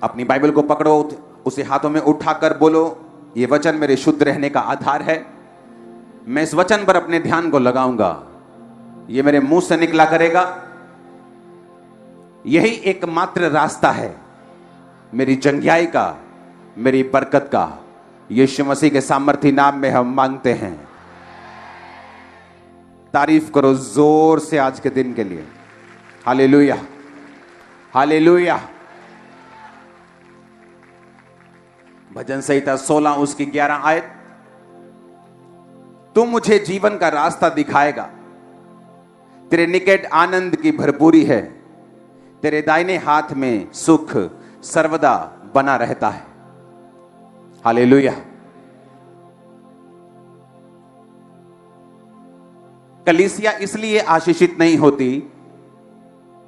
अपनी बाइबल को पकड़ो, उसे हाथों में उठाकर बोलो, ये वचन मेरे शुद्ध रहने का आधार है। मैं इस वचन पर अपने ध्यान को लगाऊंगा, ये मेरे मुंह से निकला करेगा। यही एकमात्र रास्ता है मेरी जंगियाई का, मेरी बरकत का। यीशु मसीह के सामर्थी नाम में हम मांगते हैं। तारीफ करो जोर से आज के दिन के लिए। Hallelujah, hallelujah. भजन संहिता 16 उसकी 11 आयत। तू मुझे जीवन का रास्ता दिखाएगा, तेरे निकट आनंद की भरपूरी है, तेरे दाहिने हाथ में सुख सर्वदा बना रहता है। हालेलुया। कलीसिया इसलिए आशीषित नहीं होती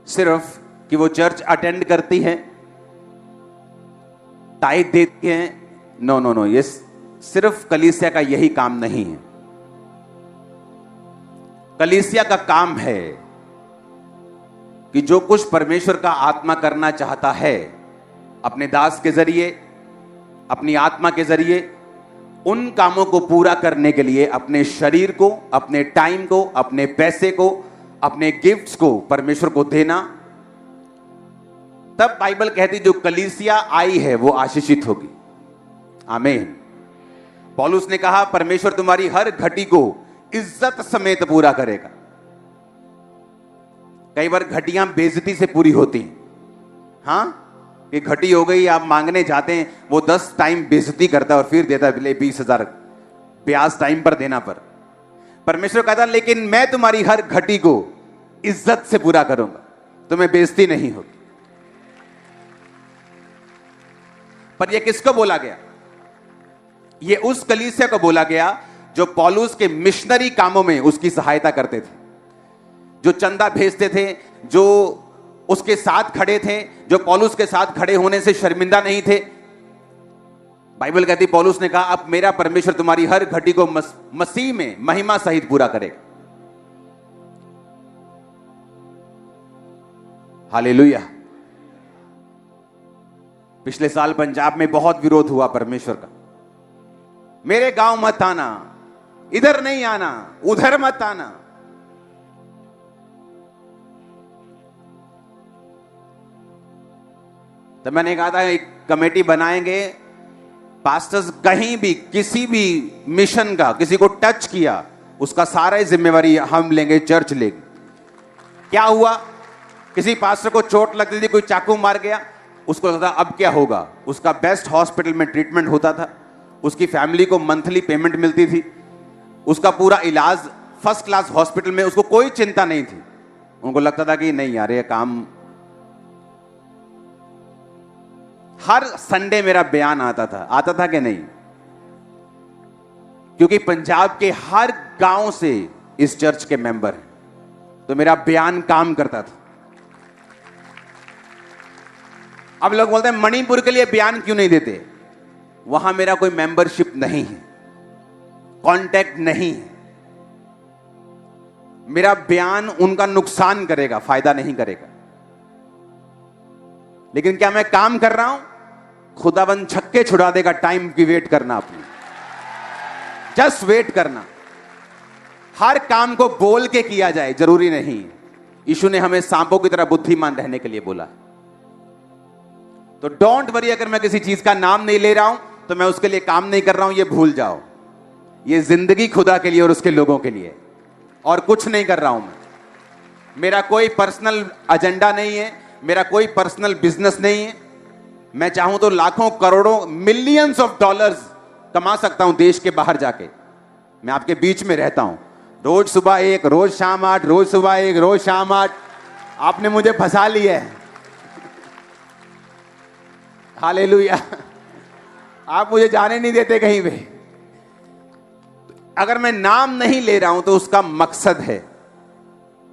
सिर्फ कि वो चर्च अटेंड करती है, टाइट देती है। नो नो नो, ये सिर्फ कलीसिया का यही काम नहीं है। कलीसिया का काम है कि जो कुछ परमेश्वर का आत्मा करना चाहता है अपने दास के जरिए, अपनी आत्मा के जरिए, उन कामों को पूरा करने के लिए अपने शरीर को, अपने टाइम को, अपने पैसे को, अपने गिफ्ट्स को परमेश्वर को देना। तब बाइबल कहती जो कलीसिया आई है वो आशीषित होगी। आमीन। पौलुस ने कहा परमेश्वर तुम्हारी हर घटी को इज्जत समेत पूरा करेगा। कई बार घटियां बेइज्जती से पूरी होती हैं। हाँ, ये घटी हो गई, आप मांगने जाते हैं, वो 10 टाइम बेइज्जती करता है और फिर देता है 20,000 ब्याज टाइम पर देना पर। परमेश्वर कहता लेकिन मैं तुम्हारी हर घटी को इज्जत से पूरा करूंगा, तुम्हें बेइज्जती नहीं होगी। पर यह किसको बोला गया? यह उस कलीसिया को बोला गया जो पौलुस के मिशनरी कामों में उसकी सहायता करते थे, जो चंदा भेजते थे, जो उसके साथ खड़े थे, जो पौलुस के साथ खड़े होने से शर्मिंदा नहीं थे। बाइबल कहती पौलुस ने कहा अब मेरा परमेश्वर तुम्हारी हर घटी को मसीह में महिमा सहित पूरा करेगा। हालेलुया। पिछले साल पंजाब में बहुत विरोध हुआ परमेश्वर का। मेरे गांव मत आना, इधर नहीं आना, उधर मत आना। तो मैंने कहा था एक कमेटी बनाएंगे, पास्टर्स कहीं भी किसी भी मिशन का किसी को टच किया उसका सारा जिम्मेवारी हम लेंगे, चर्च लेगी। क्या हुआ? किसी पास्टर को चोट लगती थी, कोई चाकू मार गया, उसको लगता अब क्या होगा, उसका बेस्ट हॉस्पिटल में ट्रीटमेंट होता था, उसकी फैमिली को मंथली पेमेंट मिलती थी, उसका पूरा इलाज फर्स्ट क्लास हॉस्पिटल में, उसको कोई चिंता नहीं थी। उनको लगता था कि नहीं यार ये काम। हर संडे मेरा बयान आता था कि नहीं? क्योंकि पंजाब के हर गांव से इस चर्च के मेंबर हैं, तो मेरा बयान काम करता था। अब लोग बोलते हैं मणिपुर के लिए बयान क्यों नहीं देते? वहां मेरा कोई मेंबरशिप नहीं है, कांटेक्ट नहीं है। मेरा बयान उनका नुकसान करेगा, फायदा नहीं करेगा। लेकिन क्या मैं काम कर रहा हूं? खुदाबंद छक्के छुड़ा देगा। टाइम की वेट करना, अपनी जस्ट वेट करना। हर काम को बोल के किया जाए जरूरी नहीं। यीशु ने हमें सांपों की तरह बुद्धिमान रहने के लिए बोला। तो डोंट वरी, अगर मैं किसी चीज का नाम नहीं ले रहा हूं तो मैं उसके लिए काम नहीं कर रहा हूं, ये भूल जाओ। ये जिंदगी खुदा के लिए और उसके लोगों के लिए, और कुछ नहीं कर रहा हूं मैं। मेरा कोई पर्सनल एजेंडा नहीं है, मेरा कोई पर्सनल बिजनेस नहीं है। मैं चाहूं तो लाखों करोड़ों मिलियंस ऑफ डॉलर्स कमा सकता हूं देश के बाहर जाके। मैं आपके बीच में रहता हूं, रोज सुबह 1, रोज शाम 8, रोज सुबह 1, रोज शाम 8। आपने मुझे फंसा लिया है। हालेलुया। आप मुझे जाने नहीं देते कहीं पे। अगर मैं नाम नहीं ले रहा हूं तो उसका मकसद है,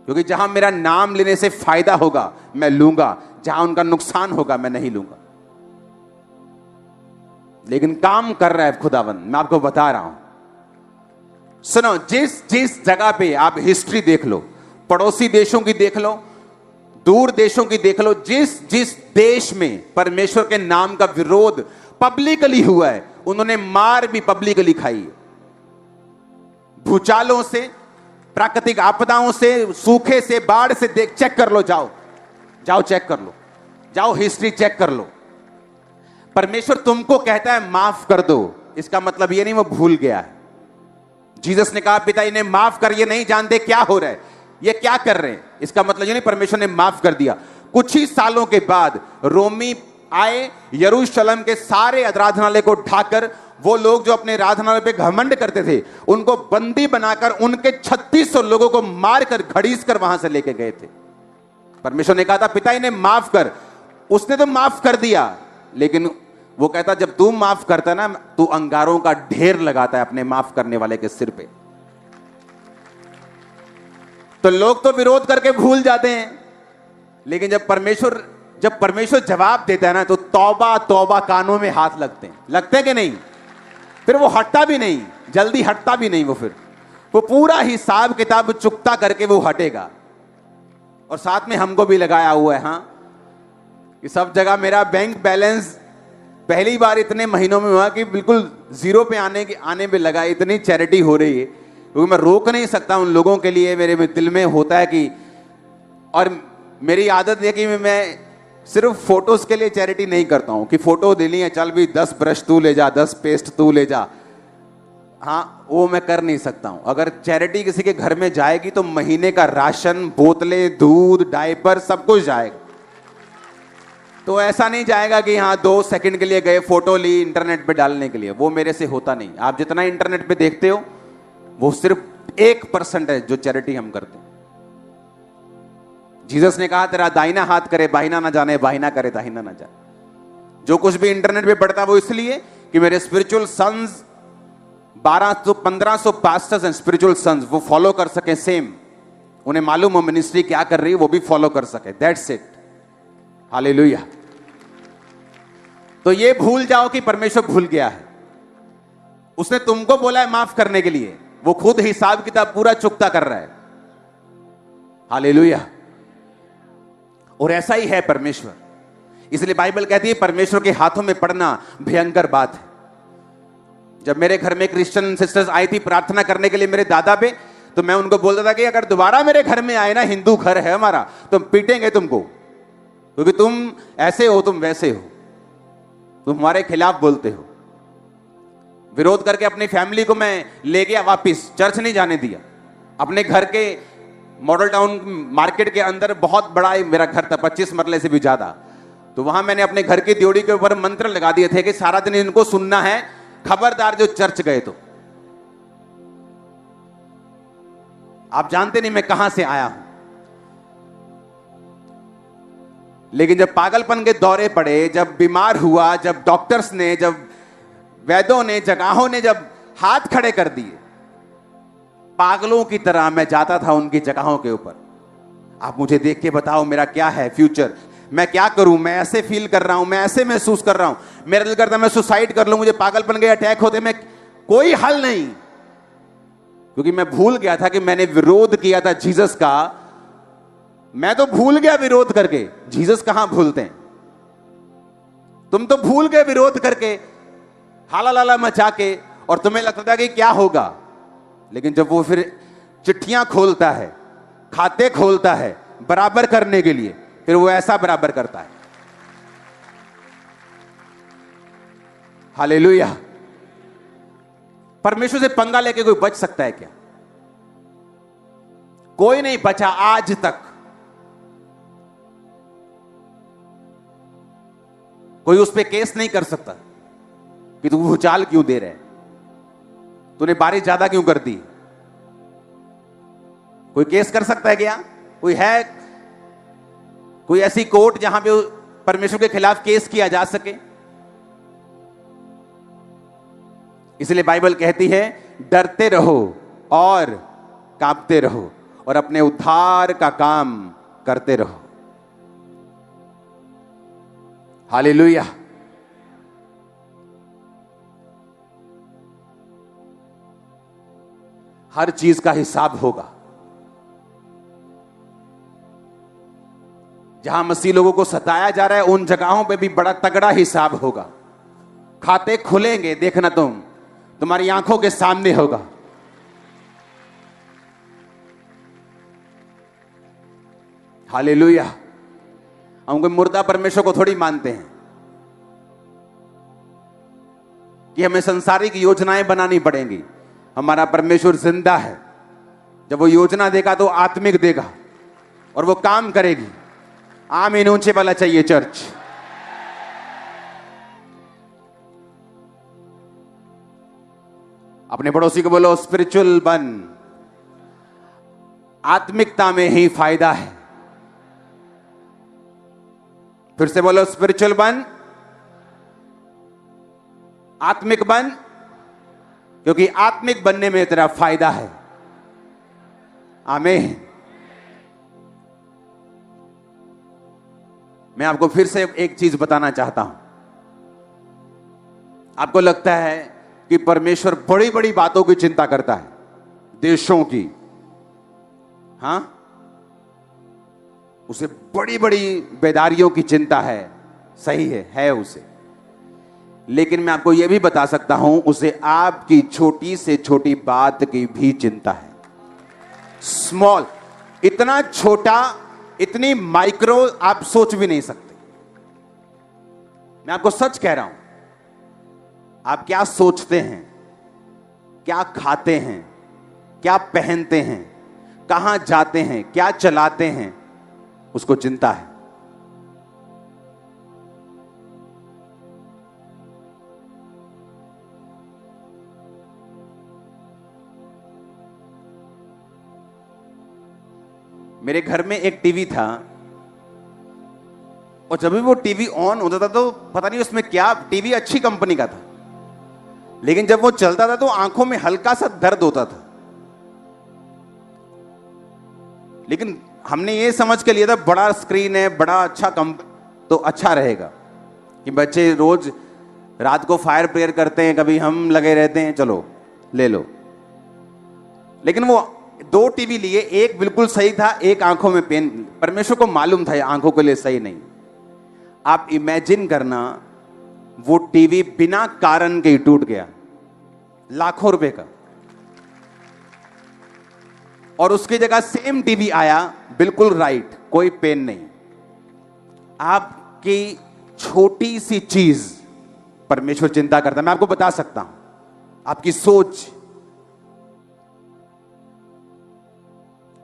क्योंकि जहां मेरा नाम लेने से फायदा होगा मैं लूंगा, जहां उनका नुकसान होगा मैं नहीं लूंगा। लेकिन काम कर रहा है खुदावंद, मैं आपको बता रहा हूं। सुनो, जिस जिस जगह पे आप हिस्ट्री देख लो, पड़ोसी देशों की देख लो, दूर देशों की देख लो, जिस जिस देश में परमेश्वर के नाम का विरोध पब्लिकली हुआ है, उन्होंने मार भी पब्लिकली खाई है। भूचालों से, प्राकृतिक आपदाओं से, सूखे से, बाढ़ से, देख चेक कर लो, जाओ जाओ चेक कर लो, जाओ हिस्ट्री चेक कर लो। परमेश्वर तुमको कहता है माफ कर दो, इसका मतलब ये नहीं वो भूल गया है। जीसस ने कहा पिता इन्हें माफ कर, ये नहीं जानते क्या हो रहा है, ये क्या कर रहे हैं, इसका मतलब ये नहीं परमेश्वर ने माफ कर दिया। कुछ ही सालों के बाद रोमी आए, यरूशलेम के सारे आराधनालय को ढाकर, वो लोग जो अपने आराधनालय पे घमंड करते थे उनको बंदी बनाकर उनके 3600 लोगों को मारकर घड़ीस कर वहां से लेके गए थे। परमेश्वर ने कहा था पिता इन्हें माफ कर, उसने तो माफ कर दिया, लेकिन वो कहता जब तू माफ करता ना, तू अंगारों का ढेर लगाता है अपने माफ करने वाले के सिर पे। तो लोग तो विरोध करके भूल जाते हैं, लेकिन जब परमेश्वर जवाब देता है ना, तो तौबा तौबा कानों में हाथ लगते हैं कि नहीं? फिर वो हटता भी नहीं, जल्दी हटता भी नहीं, वो पूरा हिसाब किताब चुकता करके वो हटेगा। और साथ में हमको भी लगाया हुआ है, हाँ, कि सब जगह मेरा बैंक बैलेंस पहली बार इतने महीनों में हुआ कि बिल्कुल जीरो पे आने पे लगा। इतनी चैरिटी हो रही है, क्योंकि मैं रोक नहीं सकता उन लोगों के लिए, मेरे दिल में होता है कि, और मेरी आदत है कि मैं सिर्फ फोटोज के लिए चैरिटी नहीं करता हूं कि फोटो देनी है, चल भी 10 ब्रश तू ले जा, 10 पेस्ट तू ले जा, हाँ वो मैं कर नहीं सकता हूं। अगर चैरिटी किसी के घर में जाएगी तो महीने का राशन, बोतलें, दूध, डायपर सब कुछ जाएगा। तो ऐसा नहीं जाएगा कि हाँ 2 सेकंड के लिए गए, फोटो ली इंटरनेट पे डालने के लिए, वो मेरे से होता नहीं। आप जितना इंटरनेट पे देखते हो वो सिर्फ 1% है जो चैरिटी हम करते हैं। जीसस ने कहा तेरा दाहिना हाथ करे बाहिना ना जाने, बाहिना करे दाहिना ना जाने। जो कुछ भी इंटरनेट पे पढ़ता है वो इसलिए कि मेरे spiritual sons 1500 pastors and spiritual sons वो फॉलो कर सके, सेम उन्हें मालूम हो मिनिस्ट्री क्या कर रही है, वो भी फॉलो कर सके। That's it, hallelujah. तो ये भूल जाओ कि परमेश्वर भूल गया है, उसने तुमको बोला है माफ करने के लिए, वो खुद हिसाब किताब पूरा चुकता कर रहा है। हालेलुया। और ऐसा ही है परमेश्वर, इसलिए बाइबल कहती है परमेश्वर के हाथों में पड़ना भयंकर बात है। जब मेरे घर में क्रिश्चियन सिस्टर्स आई थी प्रार्थना करने के लिए मेरे दादा पे, तो मैं उनको बोलता था कि अगर दोबारा मेरे घर में आए ना, हिंदू घर है हमारा, तो पीटेंगे तुमको, क्योंकि तुम ऐसे हो, तुम वैसे हो, तुम हमारे खिलाफ बोलते हो। विरोध करके अपनी फैमिली को मैं ले गया वापिस, चर्च नहीं जाने दिया। अपने घर के मॉडल टाउन मार्केट के अंदर बहुत बड़ा मेरा घर था, 25 मरले से भी ज्यादा, तो वहां मैंने अपने घर की ड्योढ़ी के ऊपर मंत्र लगा दिए थे कि सारा दिन इनको सुनना है, खबरदार जो चर्च गए तो। आप जानते नहीं मैं कहां से आया हूं, लेकिन जब पागलपन के दौरे पड़े, जब बीमार हुआ, जब डॉक्टर्स ने, जब वैद्यों ने, जगहों ने जब हाथ खड़े कर दिए, पागलों की तरह मैं जाता था उनकी जगहों के ऊपर। आप मुझे देख के बताओ मेरा क्या है फ्यूचर, मैं क्या करूं, मैं ऐसे फील कर रहा हूं, मैं ऐसे महसूस कर रहा हूं, मेरा दिल करता मैं सुसाइड कर लूं, मुझे पागलपन के अटैक होते, मैं कोई हल नहीं, क्योंकि मैं भूल गया था कि मैंने विरोध किया था जीसस का। मैं तो भूल गया विरोध करके, जीसस कहां भूलते हैं। तुम तो भूल गए विरोध करके, हाला लाला मचा के, और तुम्हें लगता था कि क्या होगा, लेकिन जब वो फिर चिट्ठियां खोलता है, खाते खोलता है बराबर करने के लिए, फिर वो ऐसा बराबर करता है। हालेलुया। परमेश्वर से पंगा लेके कोई बच सकता है क्या? कोई नहीं बचा आज तक। कोई उस पर केस नहीं कर सकता कि तू भूचाल क्यों दे रहे, तूने बारिश ज्यादा क्यों कर दी। कोई केस कर सकता है क्या? कोई है कोई ऐसी कोर्ट जहां पे परमेश्वर के खिलाफ केस किया जा सके? इसलिए बाइबल कहती है डरते रहो और कांपते रहो और अपने उद्धार का काम करते रहो। हालेलुया। हर चीज का हिसाब होगा। जहां मसीह लोगों को सताया जा रहा है उन जगहों पे भी बड़ा तगड़ा हिसाब होगा। खाते खुलेंगे, देखना तुम्हारी आंखों के सामने होगा। हालेलुया। हम कोई मुर्दा परमेश्वर को थोड़ी मानते हैं कि हमें सांसारिक योजनाएं बनानी पड़ेंगी। हमारा परमेश्वर जिंदा है। जब वो योजना देगा तो आत्मिक देगा और वो काम करेगी। आमीन ऊंचे वाला चाहिए चर्च। अपने पड़ोसी को बोलो स्पिरिचुअल बन, आत्मिकता में ही फायदा है। फिर से बोलो स्पिरिचुअल बन, आत्मिक बन, क्योंकि आत्मिक बनने में तेरा फायदा है। आमीन। मैं आपको फिर से एक चीज बताना चाहता हूं। आपको लगता है कि परमेश्वर बड़ी बड़ी बातों की चिंता करता है, देशों की। हां, उसे बड़ी बड़ी बेदारियों की चिंता है, सही है उसे। लेकिन मैं आपको यह भी बता सकता हूं, उसे आपकी छोटी से छोटी बात की भी चिंता है। स्मॉल, इतना छोटा, इतनी माइक्रो आप सोच भी नहीं सकते। मैं आपको सच कह रहा हूं, आप क्या सोचते हैं, क्या खाते हैं, क्या पहनते हैं, कहां जाते हैं, क्या चलाते हैं, उसको चिंता है। मेरे घर में एक टीवी था और जब भी वो टीवी ऑन होता था तो पता नहीं उसमें क्या, टीवी अच्छी कंपनी का था, लेकिन जब वो चलता था तो आंखों में हल्का सा दर्द होता था। लेकिन हमने ये समझ के लिया था बड़ा स्क्रीन है, बड़ा अच्छा तो अच्छा रहेगा, कि बच्चे रोज रात को फायर प्रेयर करते हैं, कभी हम लगे रहते हैं, चलो ले लो। लेकिन वो 2 टीवी लिए, एक बिल्कुल सही था, एक आंखों में पेन। परमेश्वर को मालूम था ये आंखों के लिए सही नहीं। आप इमेजिन करना, वो टीवी बिना कारण के ही टूट गया, लाखों रुपए का, और उसकी जगह सेम टीवी आया, बिल्कुल राइट, कोई पेन नहीं। आपकी छोटी सी चीज परमेश्वर चिंता करता है। मैं आपको बता सकता हूं, आपकी सोच।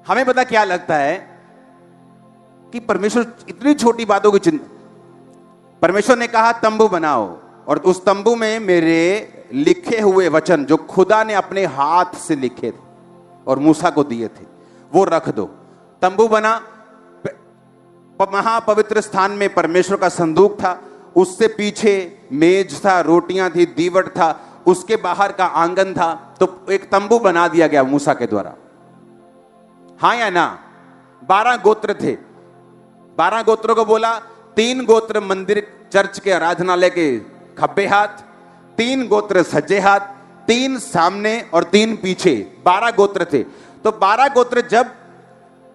हमें पता क्या लगता है कि परमेश्वर इतनी छोटी बातों की चिंता। परमेश्वर ने कहा तंबू बनाओ, और उस तंबू में मेरे लिखे हुए वचन जो खुदा ने अपने हाथ से लिखे थे और मूसा को दिए थे, वो रख दो। तंबू बना, महापवित्र स्थान में परमेश्वर का संदूक था, उससे पीछे मेज था, रोटियां थी, दीवट था, उसके बाहर का आंगन था। तो एक तंबू बना दिया गया मूसा के द्वारा। हाँ या ना? 12 गोत्र थे। 12 गोत्रों को बोला, 3 गोत्र मंदिर चर्च के आराधनालय के खब्बे हाथ, 3 गोत्र सज्जे हाथ, 3 सामने और 3 पीछे। 12 गोत्र थे। तो 12 गोत्र जब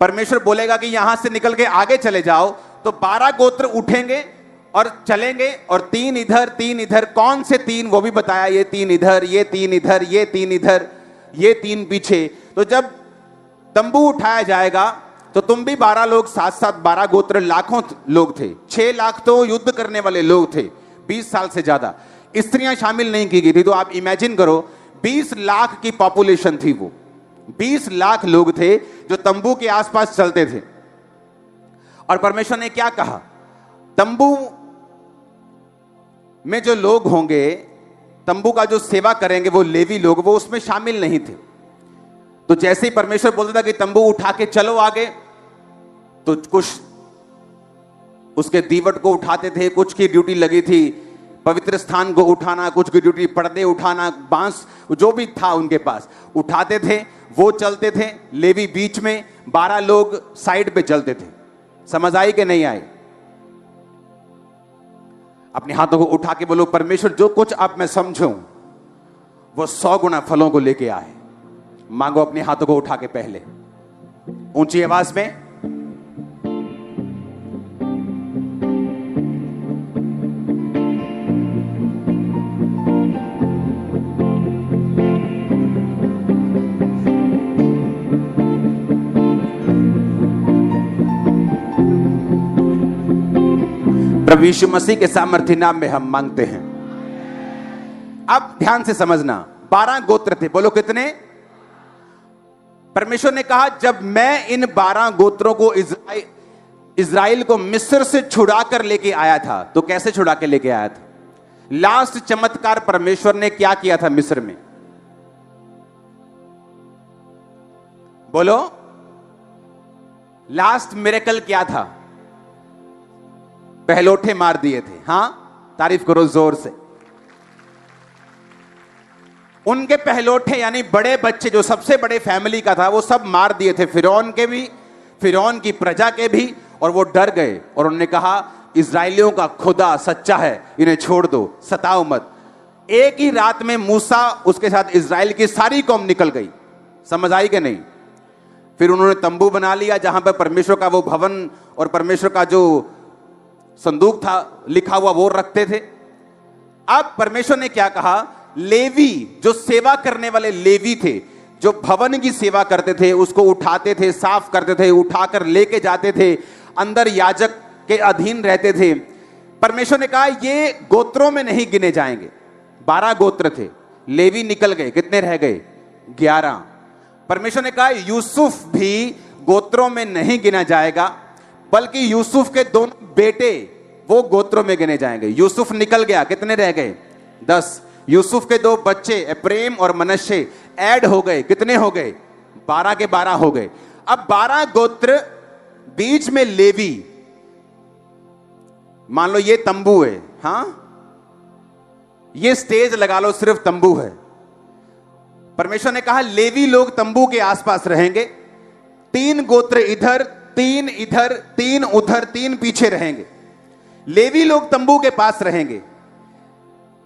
परमेश्वर बोलेगा कि यहां से निकल के आगे चले जाओ, तो 12 गोत्र उठेंगे और चलेंगे, और 3 इधर 3 इधर। कौन से 3 वो भी बताया, ये 3 इधर, ये 3 इधर, ये 3 इधर, ये 3 पीछे। तो जब तंबू उठाया जाएगा तो तुम भी 12 लोग साथ साथ, 12 गोत्र, लाखों लोग थे। 6 लाख तो युद्ध करने वाले लोग थे, 20 साल से ज्यादा। स्त्रियां शामिल नहीं की गई थी। तो आप इमेजिन करो, 20 लाख की पॉपुलेशन थी। वो 20 लाख लोग थे जो तंबू के आसपास चलते थे। और परमेश्वर ने क्या कहा, तंबू में जो लोग होंगे, तंबू का जो सेवा करेंगे, वो लेवी लोग, वो उसमें शामिल नहीं थे। तो जैसे ही परमेश्वर बोलता था कि तंबू उठा के चलो आगे, तो कुछ उसके दीवट को उठाते थे, कुछ की ड्यूटी लगी थी पवित्र स्थान को उठाना, कुछ की ड्यूटी पर्दे उठाना, बांस जो भी था उनके पास उठाते थे, वो चलते थे। लेवी बीच में, 12 लोग साइड पे चलते थे। समझ आई कि नहीं आई? अपने हाथों को उठा के बोलो, परमेश्वर जो कुछ अब मैं समझूं वो 100 गुना फलों को लेके आए। मांगो अपने हाथों को उठा के, पहले ऊंची आवाज में। प्रभु यीशु मसीह के सामर्थ्य नाम में हम मांगते हैं। अब ध्यान से समझना, 12 गोत्र थे। बोलो कितने? परमेश्वर ने कहा जब मैं इन 12 गोत्रों को इज़राइल को मिस्र से छुड़ा कर लेके आया था, तो कैसे छुड़ा के लेके आया था? लास्ट चमत्कार परमेश्वर ने क्या किया था मिस्र में? बोलो, लास्ट मिरेकल क्या था? पहलोठे मार दिए थे। हां, तारीफ करो जोर से। उनके पहलोठे यानी बड़े बच्चे, जो सबसे बड़े फैमिली का था, वो सब मार दिए थे, फिरौन के भी, फिरौन की प्रजा के भी। और वो डर गए और उन्होंने कहा इजराइलियों का खुदा सच्चा है, इन्हें छोड़ दो, सताओ मत। एक ही रात में मूसा, उसके साथ इजराइल की सारी कौम निकल गई। समझ आई कि नहीं? फिर उन्होंने तंबू बना लिया जहां पर परमेश्वर का वो भवन और परमेश्वर का जो संदूक था लिखा हुआ वो रखते थे। अब परमेश्वर ने क्या कहा? लेवी, जो सेवा करने वाले लेवी थे, जो भवन की सेवा करते थे, उसको उठाते थे, साफ करते थे, उठाकर लेके जाते थे, अंदर याजक के अधीन रहते थे। परमेश्वर ने कहा ये गोत्रों में नहीं गिने जाएंगे। 12 गोत्र थे, लेवी निकल गए, कितने रह गए? 11। परमेश्वर ने कहा यूसुफ भी गोत्रों में नहीं गिना जाएगा, बल्कि यूसुफ के दोनों बेटे वो गोत्रों में गिने जाएंगे। यूसुफ निकल गया, कितने रह गए? 10। यूसुफ के 2 बच्चे एप्रेम और मनश्शे ऐड हो गए, कितने हो गए? 12 के 12 हो गए। अब 12 गोत्र, बीच में लेवी। मान लो ये तंबू है, हां, ये स्टेज लगा लो, सिर्फ तंबू है। परमेश्वर ने कहा लेवी लोग तंबू के आसपास रहेंगे। 3 गोत्र इधर, 3 इधर, 3 उधर, 3 पीछे रहेंगे। लेवी लोग तंबू के पास रहेंगे।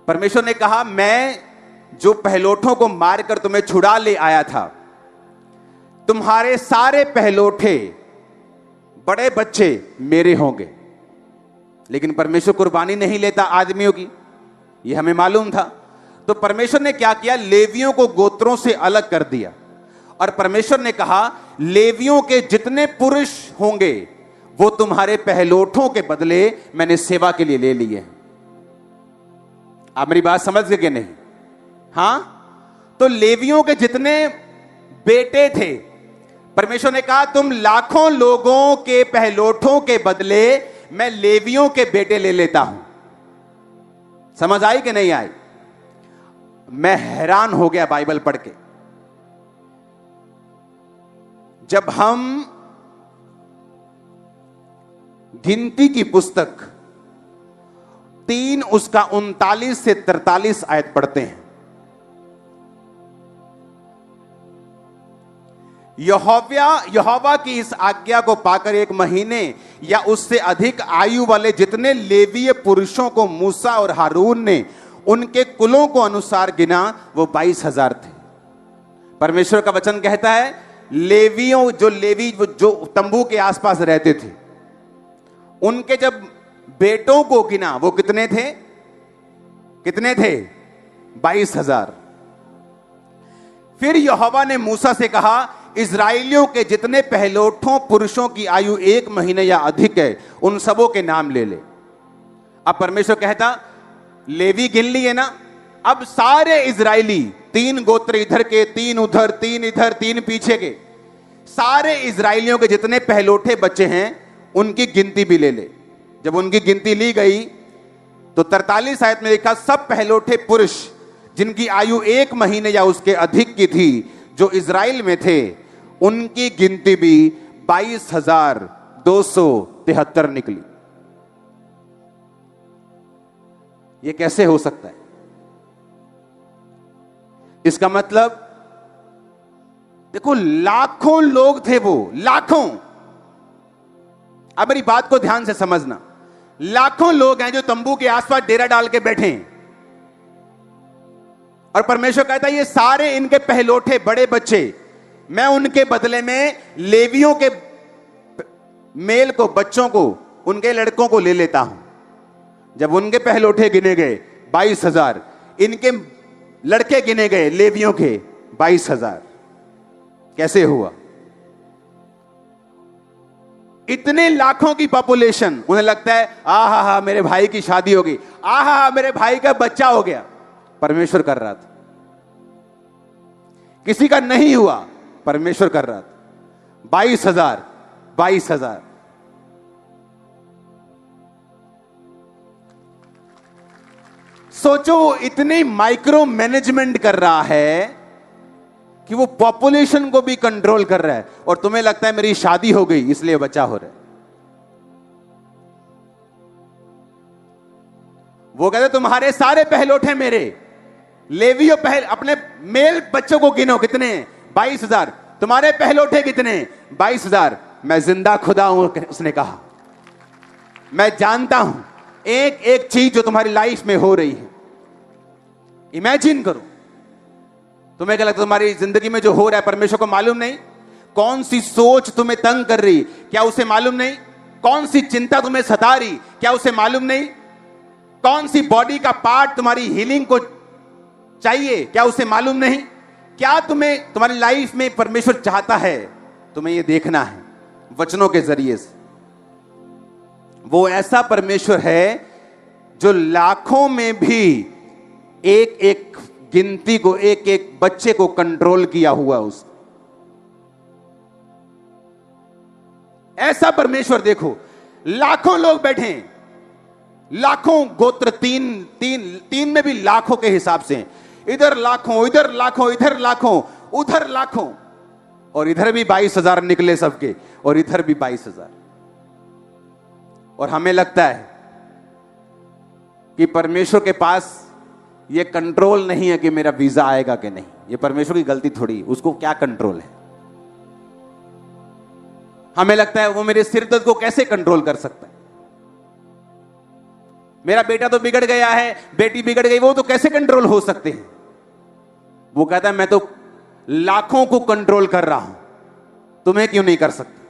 परमेश्वर ने कहा मैं जो पहलोठों को मारकर तुम्हें छुड़ा ले आया था, तुम्हारे सारे पहलोठे बड़े बच्चे मेरे होंगे। लेकिन परमेश्वर कुर्बानी नहीं लेता आदमियों की, यह हमें मालूम था। तो परमेश्वर ने क्या किया? लेवियों को गोत्रों से अलग कर दिया। और परमेश्वर ने कहा लेवियों के जितने पुरुष होंगे वो तुम्हारे पहलोठों के बदले मैंने सेवा के लिए ले लिए हैं। आप मेरी बात समझ गए कि नहीं? हां, तो लेवियों के जितने बेटे थे, परमेश्वर ने कहा तुम लाखों लोगों के पहलोठों के बदले मैं लेवियों के बेटे ले लेता हूं। समझ आई कि नहीं आई? मैं हैरान हो गया बाइबल पढ़ के। जब हम गिनती की पुस्तक 3 उसका 39 से 43 आयत पढ़ते हैं, यहोवा की इस आज्ञा को पाकर 1 महीने या उससे अधिक आयु वाले जितने लेवीय पुरुषों को मूसा और हारून ने उनके कुलों को अनुसार गिना, वो 22,000 थे। परमेश्वर का वचन कहता है लेवियों, जो लेवी जो तंबू के आसपास रहते थे, उनके जब बेटों को गिना वो कितने थे? कितने थे? 22,000। फिर यहोवा ने मूसा से कहा इजराइलियों के जितने पहलोठों पुरुषों की आयु 1 महीने या अधिक है उन सबों के नाम ले ले। अब परमेश्वर कहता लेवी गिन लिए ना, अब सारे इजराइली, 3 गोत्र इधर के, 3 उधर, 3 इधर, 3 पीछे के, सारे इजराइलियों के जितने पहलोठे बच्चे हैं उनकी गिनती भी ले ले। जब उनकी गिनती ली गई तो 43 आयत में लिखा सब पहलोठे पुरुष जिनकी आयु 1 महीने या उसके अधिक की थी जो इजराइल में थे, उनकी गिनती भी 22,273 निकली। यह कैसे हो सकता है? इसका मतलब देखो, लाखों लोग थे वो, लाखों। अब मेरी बात को ध्यान से समझना, लाखों लोग हैं जो तंबू के आसपास डेरा डाल के बैठे हैं, और परमेश्वर कहता है ये सारे इनके पहलोठे बड़े बच्चे मैं उनके बदले में लेवियों के मेल को, बच्चों को, उनके लड़कों को ले लेता हूं। जब उनके पहलोठे गिने गए 22,000, इनके लड़के गिने गए लेवियों के 22,000। कैसे हुआ? इतने लाखों की पॉपुलेशन, उन्हें लगता है आहा हा मेरे भाई की शादी होगी, आहा हा मेरे भाई का बच्चा हो गया। परमेश्वर कर रहा था। किसी का नहीं हुआ, परमेश्वर कर रहा था। 22,000 सोचो, इतनी माइक्रो मैनेजमेंट कर रहा है कि वो पॉपुलेशन को भी कंट्रोल कर रहा है, और तुम्हें लगता है मेरी शादी हो गई इसलिए बच्चा हो रहा है। वो कहते तुम्हारे सारे पहलौठ हैं मेरे, लेवियो अपने मेल बच्चों को गिनो, कितने हैं? 22,000। तुम्हारे पहलौठे कितने? 22,000। मैं जिंदा खुदा हूं, उसने कहा। मैं जानता हूं एक एक चीज जो तुम्हारी लाइफ में हो रही है। इमेजिन करो, तुम्हें क्या लगता है तुम्हारी जिंदगी में जो हो रहा है परमेश्वर को मालूम नहीं? कौन सी सोच तुम्हें तंग कर रही, क्या उसे मालूम नहीं? कौन सी चिंता तुम्हें सता रही, क्या उसे मालूम नहीं? कौन सी बॉडी का पार्ट तुम्हारी हीलिंग को चाहिए, क्या उसे मालूम नहीं? क्या तुम्हें तुम्हारी लाइफ में परमेश्वर चाहता है? तुम्हें यह देखना है वचनों के जरिए से। वो ऐसा परमेश्वर है जो लाखों में भी एक एक गिनती को, एक एक बच्चे को कंट्रोल किया हुआ उस ऐसा परमेश्वर। देखो, लाखों लोग बैठे हैं, लाखों गोत्र, तीन में भी लाखों के हिसाब से, इधर लाखों, इधर लाखों, इधर लाखों, उधर लाखों, और इधर भी 22,000 निकले सबके, और इधर भी 22,000। और हमें लगता है कि परमेश्वर के पास ये कंट्रोल नहीं है कि मेरा वीजा आएगा कि नहीं। ये परमेश्वर की गलती थोड़ी, उसको क्या कंट्रोल है? हमें लगता है वो मेरे सिर दर्द को कैसे कंट्रोल कर सकता है? मेरा बेटा तो बिगड़ गया है, बेटी बिगड़ गई, वो तो कैसे कंट्रोल हो सकते हैं? वो कहता है मैं तो लाखों को कंट्रोल कर रहा हूं, तुम्हें क्यों नहीं कर सकता?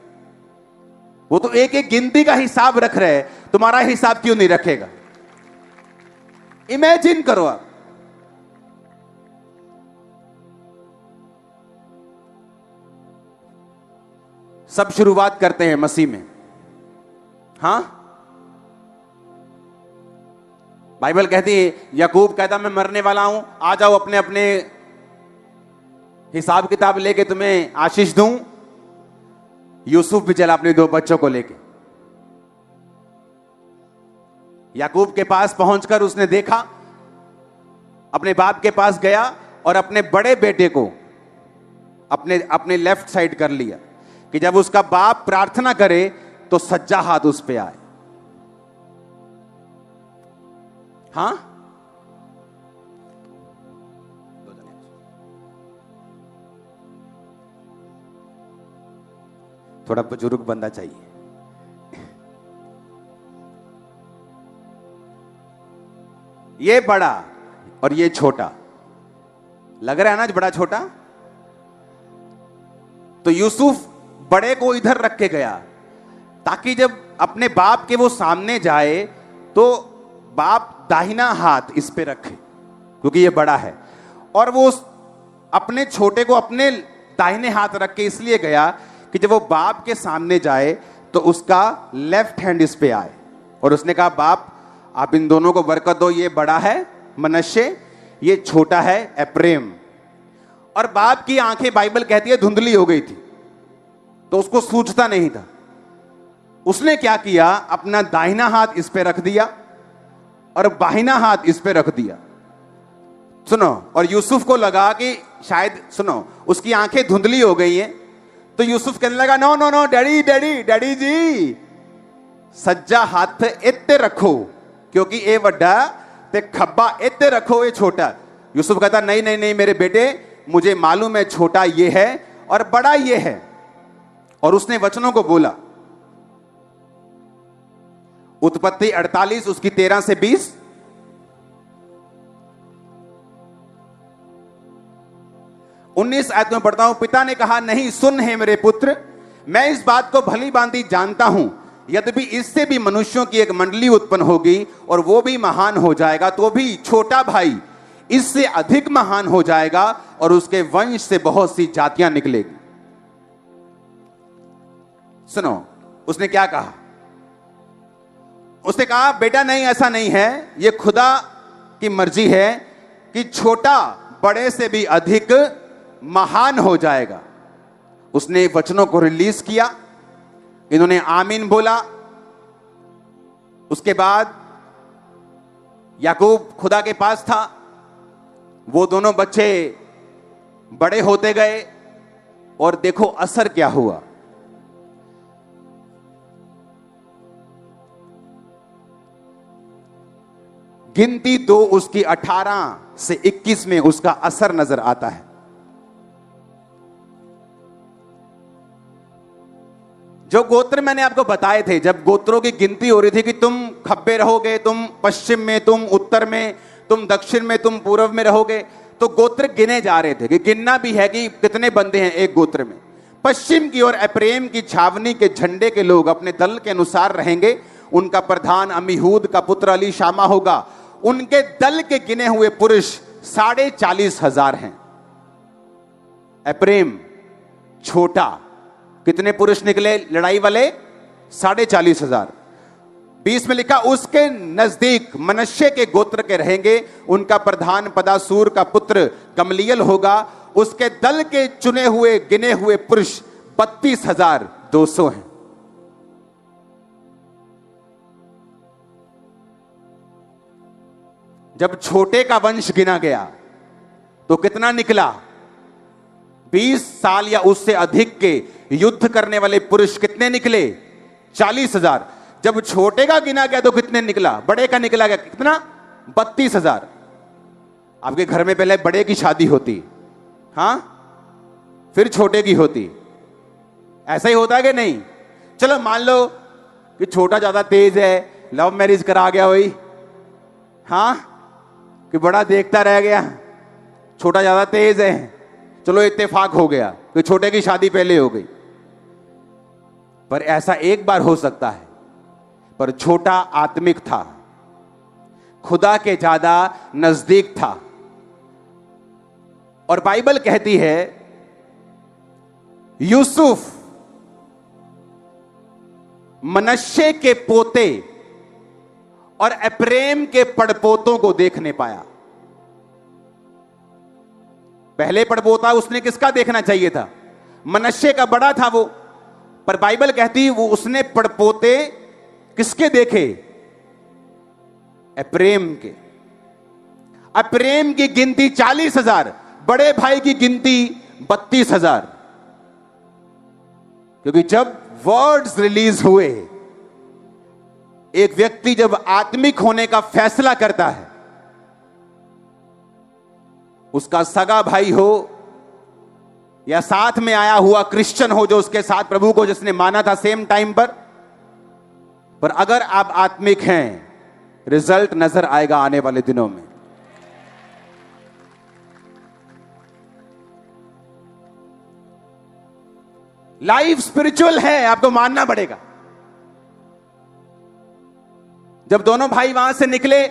वो तो एक एक गिनती का हिसाब रख रहे हैं, तुम्हारा हिसाब क्यों नहीं रखेगा? इमेजिन करो आप, सब शुरुआत करते हैं मसीह में। हां, बाइबल कहती है, याकूब कहता मैं मरने वाला हूं, आ जाओ अपने अपने हिसाब किताब लेके तुम्हें आशीष दूं। यूसुफ भी चला अपने 2 बच्चों को लेके। याकूब के पास पहुंचकर उसने देखा, अपने बाप के पास गया और अपने बड़े बेटे को अपने लेफ्ट साइड कर लिया कि जब उसका बाप प्रार्थना करे तो सज्जा हाथ उस पे आए। हां, थोड़ा बुजुर्ग बंदा चाहिए। ये बड़ा और ये छोटा लग रहा है ना, बड़ा छोटा। तो यूसुफ बड़े को इधर रख के गया ताकि जब अपने बाप के वो सामने जाए तो बाप दाहिना हाथ इस पे रखे, क्योंकि ये बड़ा है। और वो अपने छोटे को अपने दाहिने हाथ रख के इसलिए गया कि जब वो बाप के सामने जाए तो उसका लेफ्ट हैंड इस पे आए। और उसने कहा बाप आप इन दोनों को बरकत दो, ये बड़ा है मनश्शे, ये छोटा है एप्रेम। और बाप की आंखें बाइबल कहती है धुंधली हो गई थी, तो उसको सूझता नहीं था। उसने क्या किया, अपना दाहिना हाथ इस पे रख दिया और बाहिना हाथ इस पे रख दिया। सुनो, और यूसुफ को लगा कि शायद, सुनो, उसकी आंखें धुंधली हो गई हैं, तो यूसुफ कहने लगा no no no daddy daddy daddy ji, सज्जा हाथ इत्ते रखो क्योंकि ये वड्डा ते खब्बा इत्ते रखो ये छोटा। यूसुफ कहता नहीं नहीं नहीं मेरे बेटे, मुझे मालूम है छोटा ये है और बड़ा ये है। और उसने वचनों को बोला, उत्पत्ति 48 उसकी 13 से 20, उन्नीस आयत में पढ़ता हूं। पिता ने कहा नहीं, सुन है मेरे पुत्र, मैं इस बात को भली भांति जानता हूं, यद्यपि इससे भी मनुष्यों की एक मंडली उत्पन्न होगी और वो भी महान हो जाएगा, तो भी छोटा भाई इससे अधिक महान हो जाएगा और उसके वंश से बहुत सी जातियां निकलेगी। सुनो, उसने क्या कहा? उसने कहा बेटा नहीं, ऐसा नहीं है, यह खुदा की मर्जी है कि छोटा बड़े से भी अधिक महान हो जाएगा। उसने वचनों को रिलीज किया, इन्होंने आमीन बोला। उसके बाद याकूब खुदा के पास था, वो दोनों बच्चे बड़े होते गए और देखो असर क्या हुआ। गिनती 2 उसकी 18 से 21 में उसका असर नजर आता है। जो गोत्र मैंने आपको बताए थे, जब गोत्रों की गिनती हो रही थी कि तुम खब्बे रहोगे, तुम पश्चिम में, तुम उत्तर में, तुम दक्षिण में, तुम पूर्व में रहोगे, तो गोत्र गिने जा रहे थे कि गिनना भी है कि कितने बंदे हैं एक गोत्र में। पश्चिम की ओर एप्रेम की छावनी के झंडे के लोग अपने दल के अनुसार रहेंगे। उनका प्रधान अमीहूद का पुत्र अली शामा होगा। उनके दल के गिने हुए पुरुष 40,500 हैं। एप्रेम छोटा, कितने पुरुष निकले लड़ाई वाले? 40,500। 20 में लिखा उसके नजदीक मनश्शे के गोत्र के रहेंगे। उनका प्रधान पदासूर का पुत्र गमलीएल होगा। उसके दल के चुने हुए गिने हुए पुरुष 32,200 हैं। जब छोटे का वंश गिना गया तो कितना निकला? 20 साल या उससे अधिक के युद्ध करने वाले पुरुष कितने निकले? 40,000। जब छोटे का गिना गया तो कितने निकला? बड़े का निकला गया कितना? 32,000। आपके घर में पहले बड़े की शादी होती, हां, फिर छोटे की होती। ऐसा ही होता है कि नहीं? चलो मान लो कि छोटा ज्यादा तेज है, लव मैरिज करा गया वही, हां, कि बड़ा देखता रह गया, छोटा ज्यादा तेज है, चलो इत्तेफाक हो गया कि छोटे की शादी पहले हो गई। पर ऐसा एक बार हो सकता है, पर छोटा आत्मिक था, खुदा के ज्यादा नजदीक था। और बाइबल कहती है यूसुफ मनश्शे के पोते और एप्रेम के पड़पोतों को देखने पाया। पहले पड़पोता उसने किसका देखना चाहिए था? मनश्शे का बड़ा था वो, पर बाइबल कहती वो उसने पड़पोते किसके देखे? एप्रेम के। एप्रेम की गिनती 40,000, बड़े भाई की गिनती 32,000। क्योंकि जब वर्ड्स रिलीज हुए, एक व्यक्ति जब आत्मिक होने का फैसला करता है, उसका सगा भाई हो या साथ में आया हुआ क्रिश्चियन हो जो उसके साथ प्रभु को जिसने माना था सेम टाइम पर अगर आप आत्मिक हैं, रिजल्ट नजर आएगा आने वाले दिनों में। लाइफ स्पिरिचुअल है, आपको मानना पड़ेगा। जब दोनों भाई वहां से निकले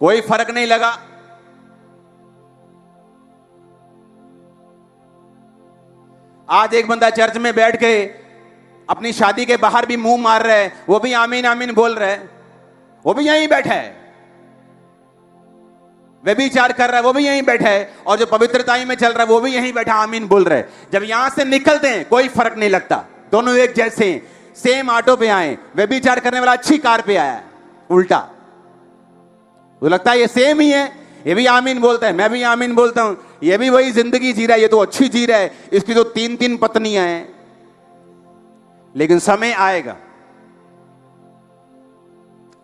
कोई फर्क नहीं लगा। आज एक बंदा चर्च में बैठ के अपनी शादी के बाहर भी मुंह मार रहा है, वो भी आमीन आमीन बोल रहा है, वो भी यहीं बैठा है। व्यभिचार कर रहा है, वो भी यहीं बैठा है। और जो पवित्रताई में चल रहा है, वो भी यहीं बैठा आमीन बोल रहा है। जब यहां से निकलते हैं कोई फर्क नहीं लगता, दोनों एक जैसे हैं। सेम ऑटो पे आए, व्यभिचार करने वाला अच्छी कार पे आया है, उल्टा तो लगता है ये सेम ही है। ये भी आमीन बोलता है, मैं भी आमीन बोलता हूं, ये भी वही जिंदगी जी रहा है, ये तो अच्छी जी रहा है, इसकी तो 3-3 पत्नियां हैं। लेकिन समय आएगा,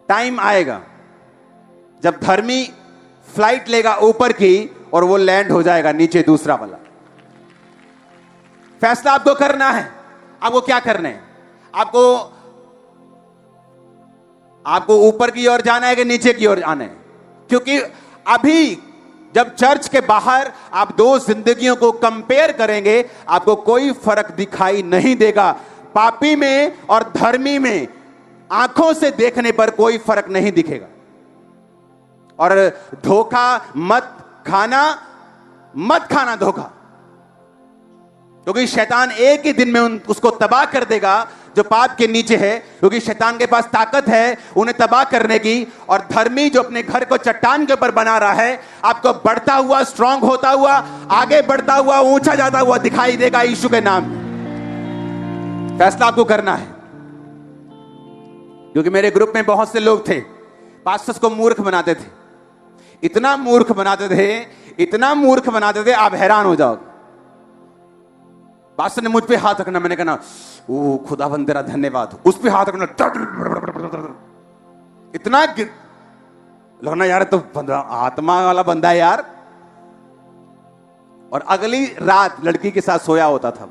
टाइम आएगा जब धर्मी फ्लाइट लेगा ऊपर की और वो लैंड हो जाएगा नीचे दूसरा वाला। फैसला आपको करना है। आपको क्या करना है? आपको ऊपर की ओर जाना है कि नीचे की ओर जाना है? क्योंकि अभी जब चर्च के बाहर आप दो जिंदगियों को कंपेयर करेंगे, आपको कोई फर्क दिखाई नहीं देगा। पापी में और धर्मी में आंखों से देखने पर कोई फर्क नहीं दिखेगा। और धोखा मत खाना धोखा, क्योंकि शैतान एक ही दिन में उसको तबाह कर देगा जो पाप के नीचे है, क्योंकि शैतान के पास ताकत है उन्हें तबाह करने की। और धर्मी जो अपने घर को चट्टान के ऊपर बना रहा है, आपको बढ़ता हुआ, स्ट्रांग होता हुआ, आगे बढ़ता हुआ, ऊंचा जाता हुआ दिखाई देगा यीशु के नाम में। फैसला आपको करना है। क्योंकि मेरे ग्रुप में बहुत से लोग थे, पास्टर्स को मूर्ख बनाते थे, इतना मूर्ख बनाते थे, इतना मूर्ख बनाते थे, आप हैरान हो जाओगे। पास्टर ने मुझ पे हाथ रखना, मैंने कहा ओ खुदावंद तेरा धन्यवाद, उस पे हाथ रखना, इतना लगना यार तो आत्मा वाला बंदा है यार। और अगली रात लड़की के साथ सोया होता था,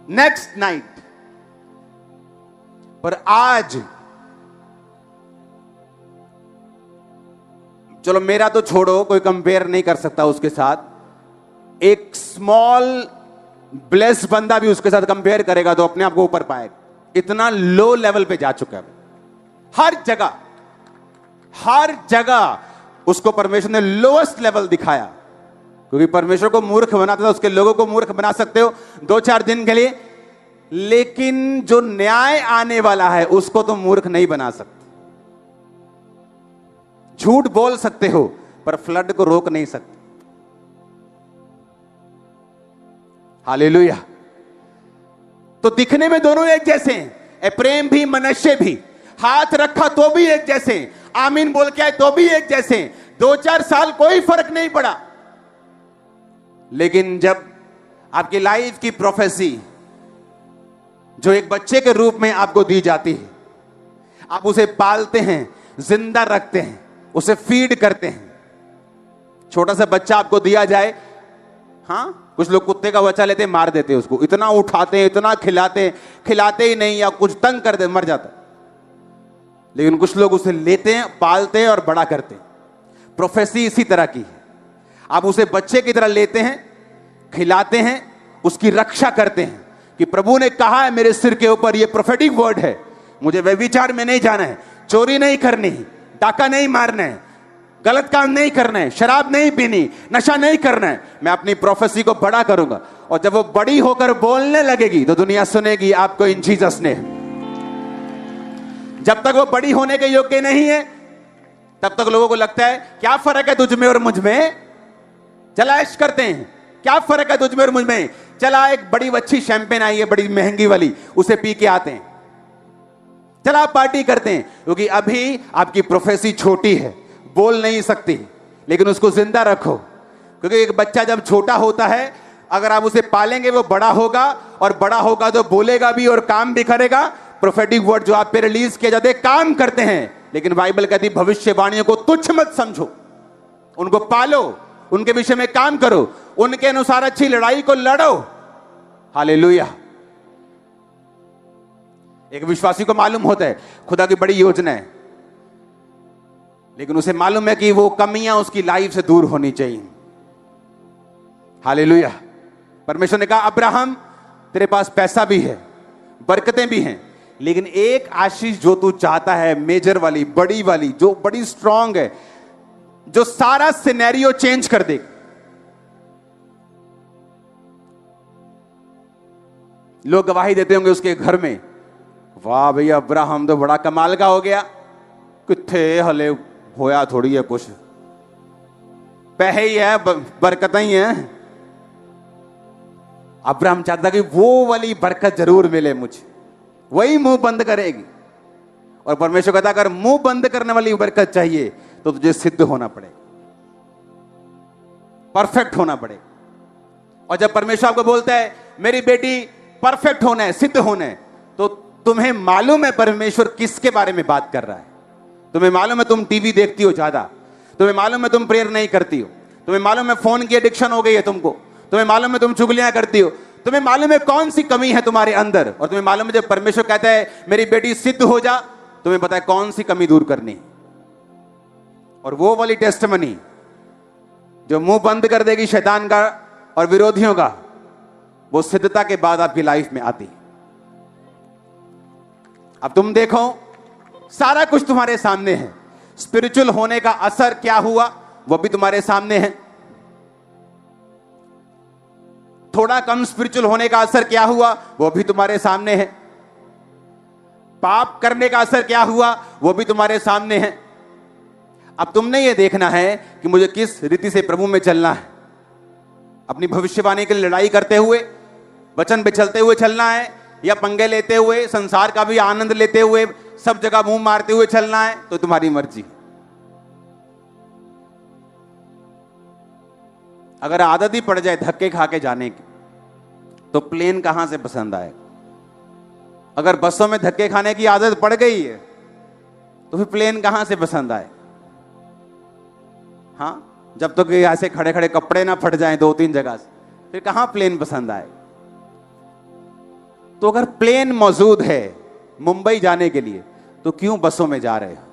नेक्स्ट नाइट। पर आज चलो मेरा तो छोड़ो, कोई कंपेयर नहीं कर सकता उसके साथ। एक स्मॉल ब्लेस बंदा भी उसके साथ कंपेयर करेगा तो अपने आप को ऊपर पाएगा। इतना लो लेवल पे जा चुका है। हर जगह उसको परमेश्वर ने लोएस्ट लेवल दिखाया। क्योंकि परमेश्वर को मूर्ख बनाता था, उसके लोगों को मूर्ख बना सकते हो 2-4 दिन के लिए, लेकिन जो न्याय आने वाला है उसको तो मूर्ख नहीं बना सकते। झूठ बोल सकते हो पर फ्लड को रोक नहीं सकते। हालेलुया। तो दिखने में दोनों एक जैसे हैं, एप्रेम भी मनश्शे भी, हाथ रखा तो भी एक जैसे, आमीन बोल के आए तो भी एक जैसे। 2-4 साल कोई फर्क नहीं पड़ा। लेकिन जब आपकी लाइफ की प्रोफेसी जो एक बच्चे के रूप में आपको दी जाती है, आप उसे पालते हैं, जिंदा रखते हैं, उसे फीड करते हैं। छोटा सा बच्चा आपको दिया जाए, हाँ कुछ लोग कुत्ते का बच्चा लेते मार देते उसको, इतना उठाते हैं, इतना खिलाते ही नहीं, या कुछ तंग कर दे मर जाता। लेकिन कुछ लोग उसे लेते हैं, पालते हैं और बड़ा करते हैं। प्रोफेसी इसी तरह की है। आप उसे बच्चे की तरह लेते हैं, खिलाते हैं, उसकी रक्षा करते हैं कि प्रभु ने कहा है मेरे सिर के ऊपर, ये प्रोफेटिक वर्ड है, मुझे व्यभिचार में नहीं जाना है, चोरी नहीं करनी, डाका नहीं मारना है, गलत काम नहीं करना है, शराब नहीं पीनी, नशा नहीं करना है। मैं अपनी प्रोफेसी को बड़ा करूंगा, और जब वो बड़ी होकर बोलने लगेगी तो दुनिया सुनेगी आपको इन जीसस ने। जब तक वो बड़ी होने के योग्य नहीं है तब तक लोगों को लगता है क्या फर्क है तुझ में और मुझ में, चला ऐश करते हैं, क्या फर्क है तुझ में और मुझ में, चला एक बड़ी अच्छी शैंपेन आई है बड़ी महंगी वाली, उसे पी के आते हैं, चला पार्टी करते हैं। क्योंकि अभी आपकी प्रोफेसी छोटी है, बोल नहीं सकती, लेकिन उसको जिंदा रखो। क्योंकि एक बच्चा जब छोटा होता है, अगर आप उसे पालेंगे वो बड़ा होगा, और बड़ा होगा तो बोलेगा भी और काम भी करेगा। प्रोफेटिक वर्ड जो आप पे रिलीज किए जाते काम करते हैं, लेकिन बाइबल कहती भविष्यवाणियों को तुच्छ मत समझो, उनको पालो, उनके विषय में काम करो, उनके अनुसार अच्छी लड़ाई को लड़ो। हालेलुया। एक विश्वासी को मालूम होता है खुदा की बड़ी योजना है, लेकिन उसे मालूम है कि वो कमियां उसकी लाइफ से दूर होनी चाहिए। हालेलुया। परमेश्वर ने कहा अब्राहम तेरे पास पैसा भी है, बरकतें भी हैं, लेकिन एक आशीष जो तू चाहता है, मेजर वाली, बड़ी वाली, जो बड़ी स्ट्रांग है, जो सारा सिनेरियो चेंज कर देगी। लोग गवाही देते होंगे उसके घर में, वाह भैया अब्राहम तो बड़ा कमाल का हो गया, किथे हले होया थोड़ी है कुछ, पैसे ही है, बरकत ही है। अब्राहम चाहता कि वो वाली बरकत जरूर मिले मुझे, वही मुंह बंद करेगी। और परमेश्वर कहता अगर मुंह बंद करने वाली बरकत चाहिए तो तुझे सिद्ध होना पड़ेगा, परफेक्ट होना पड़ेगा। और जब परमेश्वर आपको बोलता है मेरी बेटी परफेक्ट होना है, सिद्ध होना है, तो तुम्हें मालूम है परमेश्वर किसके बारे में बात कर रहा है। तुम्हें मालूम है तुम टीवी देखती हो ज्यादा, तुम्हें मालूम है तुम प्रेयर नहीं करती हो, तुम्हें मालूम है फोन की एडिक्शन हो गई है तुमको, तुम्हें मालूम है तुम चुगलियां करती हो, तुम्हें मालूम है कौन सी कमी है तुम्हारे अंदर, और तुम्हें मालूम है जब परमेश्वर कहता है मेरी बेटी सिद्ध हो जा, तुम्हें पता है कौन सी कमी दूर करनी। और वो वाली टेस्टमनी जो मुंह बंद कर देगी शैतान का और विरोधियों का, वो सिद्धता के बाद आपकी लाइफ में आती। अब तुम देखो सारा कुछ तुम्हारे सामने है, स्पिरिचुअल होने का असर क्या हुआ वो भी तुम्हारे सामने है। थोड़ा कम स्पिरिचुअल होने का असर क्या हुआ वो भी तुम्हारे सामने है। पाप करने का असर क्या हुआ वो भी तुम्हारे सामने है। अब तुमने ये देखना है कि मुझे किस रीति से प्रभु में चलना है। अपनी भविष्यवाणी के लिए लड़ाई करते हुए, वचन पे चलते हुए चलना है, या पंगे लेते हुए, संसार का भी आनंद लेते हुए, सब जगह मुंह मारते हुए चलना है, तो तुम्हारी मर्जी। अगर आदत ही पड़ जाए धक्के खा के जाने की तो प्लेन कहां से पसंद आएगा। अगर बसों में धक्के खाने की आदत पड़ गई है तो फिर प्लेन कहां से पसंद आए। हाँ, जब तक तो ऐसे खड़े खड़े कपड़े ना फट जाएं 2-3 जगह से, फिर कहां प्लेन पसंद आए। तो अगर प्लेन मौजूद है मुंबई जाने के लिए तो क्यों बसों में जा रहे हो।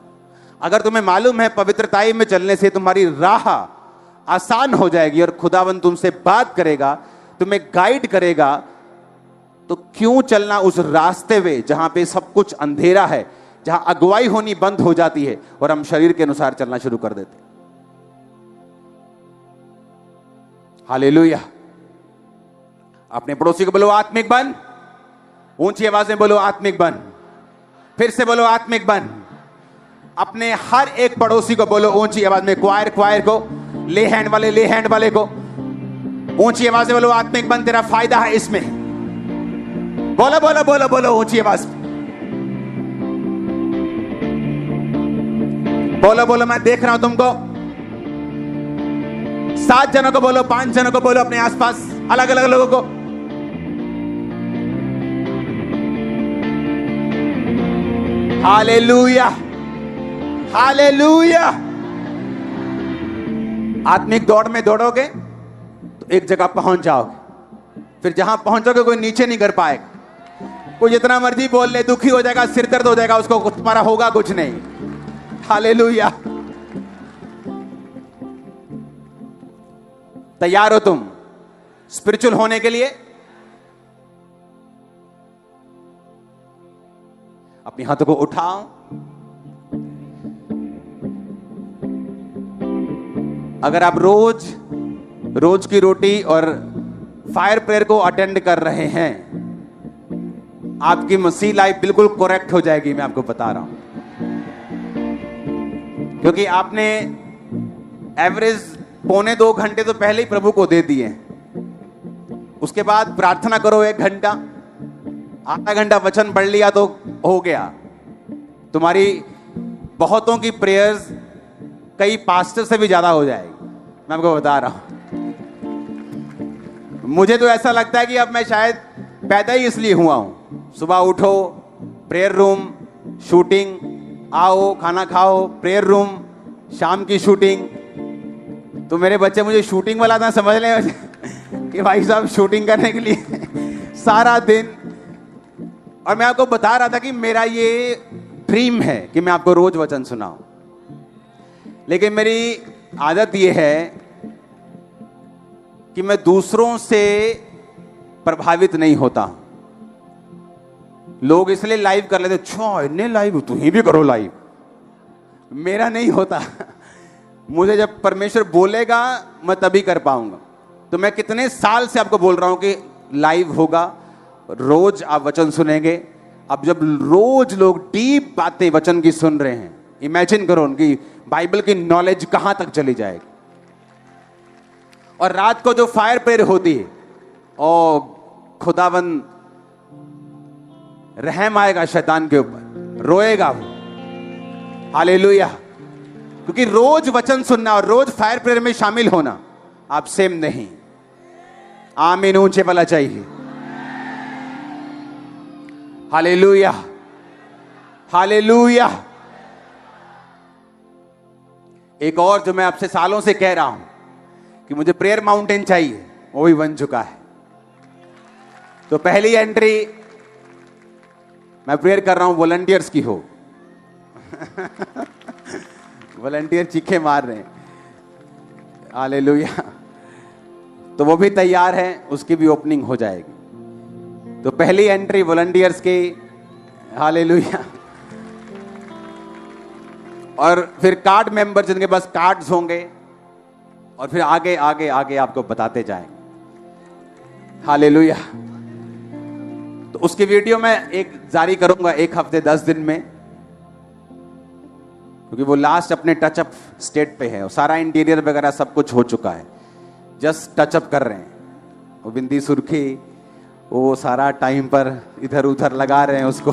अगर तुम्हें मालूम है पवित्रताई में चलने से तुम्हारी राह आसान हो जाएगी और खुदावंद तुमसे बात करेगा, तुम्हें गाइड करेगा, तो क्यों चलना उस रास्ते में जहां पे सब कुछ अंधेरा है, जहां अगुवाई होनी बंद हो जाती है और हम शरीर के अनुसार चलना शुरू कर देते हैं। हालेलुया। अपने पड़ोसी को बोलो आत्मिक बन। ऊंची आवाज में बोलो आत्मिक बन। फिर से बोलो आत्मिक बन। अपने हर एक पड़ोसी को बोलो ऊंची आवाज में, क्वायर को, ले हैंड वाले को ऊंची आवाज में बोलो आत्मिक बन, तेरा फायदा है इसमें। बोलो बोलो बोलो बोलो ऊंची आवाज में बोलो बोलो। मैं देख रहा हूं तुमको। 7 जनों को बोलो, 5 जनों को बोलो, अपने आसपास अलग अलग लोगों को। Hallelujah, hallelujah. आत्मिक दौड़ में दौड़ोगे तो एक जगह पहुंच जाओगे, फिर जहां पहुंचोगे कोई नीचे नहीं कर पाएगा। कोई जितना मर्जी बोल ले, दुखी हो जाएगा, सिर दर्द हो जाएगा, उसको तुम्हारा होगा कुछ नहीं। हालेलुया। तैयार हो तुम स्पिरिचुअल होने के लिए? अपने हाथों को उठाओ। अगर आप रोज की रोटी और फायर प्रेयर को अटेंड कर रहे हैं, आपकी मसीह लाइफ बिल्कुल करेक्ट हो जाएगी। मैं आपको बता रहा हूं, क्योंकि आपने एवरेज 1.25 घंटे तो पहले ही प्रभु को दे दिए। उसके बाद प्रार्थना करो 1 घंटा, आधा घंटा वचन पढ़ लिया तो हो गया। तुम्हारी बहुतों की प्रेयर्स कई पास्टर से भी ज्यादा हो जाएगी। मैं आपको बता रहा हूं। मुझे तो ऐसा लगता है कि अब मैं शायद पैदा ही इसलिए हुआ हूं। सुबह उठो, प्रेयर रूम, शूटिंग, आओ खाना खाओ, प्रेयर रूम, शाम की शूटिंग। तो मेरे बच्चे मुझे शूटिंग वाला ना समझ लें कि भाई साहब शूटिंग करने के लिए सारा दिन। और मैं आपको बता रहा था कि मेरा ये ड्रीम है कि मैं आपको रोज वचन सुनाऊं, लेकिन मेरी आदत ये है कि मैं दूसरों से प्रभावित नहीं होता। लोग इसलिए लाइव कर लेते, अच्छा इन्हें लाइव, तू ही भी करो लाइव। मेरा नहीं होता। मुझे जब परमेश्वर बोलेगा मैं तभी कर पाऊंगा। तो मैं कितने साल से आपको बोल रहा हूं कि लाइव होगा, रोज आप वचन सुनेंगे। अब जब रोज लोग डीप बातें वचन की सुन रहे हैं, इमेजिन करो उनकी बाइबल की नॉलेज कहां तक चली जाएगी। और रात को जो फायर प्रेयर होती है, ओ खुदावंद रहम आएगा शैतान के ऊपर, रोएगा वो। हालेलुया। क्योंकि रोज वचन सुनना और रोज फायर प्रेयर में शामिल होना आप सेम नहीं। आमीन ऊंचे वाला चाहिए। Hallelujah, hallelujah. एक और जो मैं आपसे सालों से कह रहा हूं कि मुझे प्रेयर माउंटेन चाहिए, वो भी बन चुका है। तो पहली एंट्री मैं प्रेयर कर रहा हूं वॉलंटियर्स की हो। वॉलंटियर चीखे मार रहे हैं। हालेलुया। तो वो भी तैयार है, उसकी भी ओपनिंग हो जाएगी। तो पहली एंट्री वॉलंटियर्स की। हालेलुया। और फिर कार्ड मेंबर जिनके पास कार्ड्स होंगे, और फिर आगे आगे आगे आपको बताते जाएंगे। हालेलुया। तो उसकी वीडियो मैं एक जारी करूंगा 1 हफ्ते 10 दिन में, क्योंकि वो लास्ट अपने टचअप स्टेट पे है और सारा इंटीरियर वगैरह सब कुछ हो चुका है, जस्ट टचअप कर रहे हैं। वो बिंदी सुर्खी वो सारा टाइम पर इधर उधर लगा रहे हैं उसको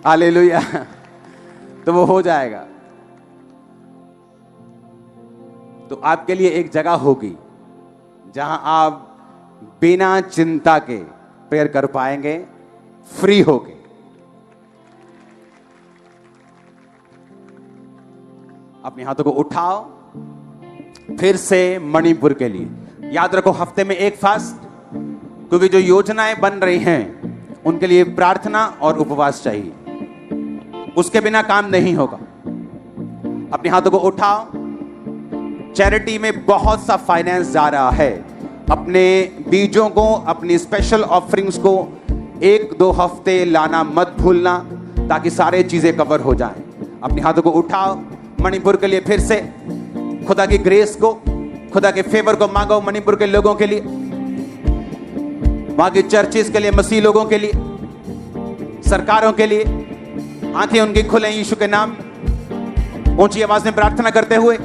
हालेलुया। तो वो हो जाएगा। तो आपके लिए एक जगह होगी जहां आप बिना चिंता के प्रेयर कर पाएंगे, फ्री होके। अपने हाथों को उठाओ फिर से मणिपुर के लिए। याद रखो हफ्ते में 1 फास्ट, क्योंकि जो योजनाएं बन रही हैं उनके लिए प्रार्थना और उपवास चाहिए, उसके बिना काम नहीं होगा। अपने हाथों को उठाओ। चैरिटी में बहुत सा फाइनेंस जा रहा है। अपने बीजों को, अपनी स्पेशल ऑफरिंग्स को 1-2 हफ्ते लाना मत भूलना, ताकि सारे चीजें कवर हो जाएं। अपने हाथों को उठाओ मणिपुर के लिए। फिर से खुदा की ग्रेस को, खुदा के फेवर को मांगो मणिपुर के लोगों के लिए, वहां की चर्चेस के लिए, मसीह लोगों के लिए, सरकारों के लिए। आंखें उनकी खुले यीशु के नाम, ऊंची आवाज में प्रार्थना करते हुए